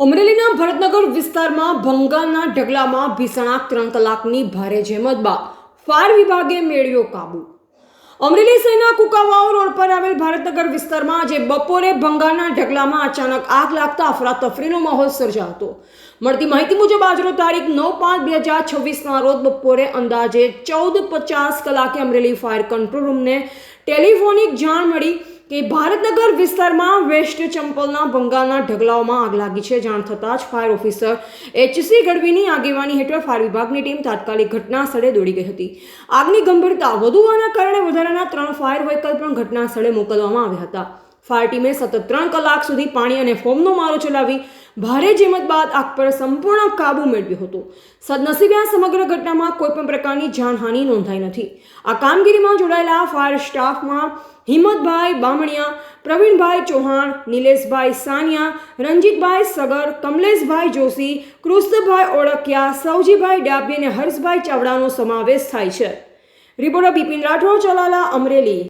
અમરેલીના ભરતનગર વિસ્તારમાં ભંગારના ઢગલામાં ભીષણ આગ 3 કલાકની ભારે જહેમત બાદ ફાયર વિભાગે મેળવ્યો કાબુ। અમરેલી શહેરના કુકાવાવ રોડ પર આવેલ ભારતનગર વિસ્તારમાં આજે બપોરે ભંગારના ઢગલામાં અચાનક આગ લાગતા અફરાતફરીનો માહોલ સર્જાયો હતો। મળતી માહિતી મુજબ આજરોજ તારીખ 9/5/2026ના રોજ બપોરે અંદાજે 14:50 કલાકે અમરેલી ફાયર કંટ્રોલ રૂમને ટેલિફોનિક જાણ મળી કે ભારતનગર વિસ્તારમાં વેસ્ટ ચંપલના ભંગારના ઢગલાઓમાં આગ લાગી છે। જાણ થતાં જ ફાયર ઓફિસર HC ગઢવીની આગેવાની હેઠળ ફાયર વિભાગની ટીમ તાત્કાલિક ઘટના સ્થળે દોડી ગઈ હતી। આગની ગંભીરતા વધુ હોવાના કારણે વધારાના 3 ફાયર વ્હીકલ પણ ઘટના સ્થળે મોકલવામાં આવ્યા હતા। ફાયર ટીમે સતત 3 કલાક સુધી પાણી અને ફોમનો મારો ચલાવી ભારે જહેમત બાદ આગ પર સંપૂર્ણ કાબુ મેળવ્યો હતો। સદનસીબે આ સમગ્ર ઘટનામાં કોઈ પણ પ્રકારની જાનહાનિ નોંધાઈ નથી। આ કામગીરીમાં જોડાયેલા ફાયર સ્ટાફમાં હિંમતભાઈ બામણિયા, પ્રવીણભાઈ ચૌહાણ, નિલેશભાઈ સાનિયા, રંજીતભાઈ સગર, કમલેશભાઈ જોશી, કૃષ્ણભાઈ ઓળકિયા, સૌજીભાઈ ડાબી અને હર્ષભાઈ ચાવડાનો સમાવેશ થાય છે। રિપોર્ટર બિપિન રાઠોડ, ચલાલા, અમરેલી।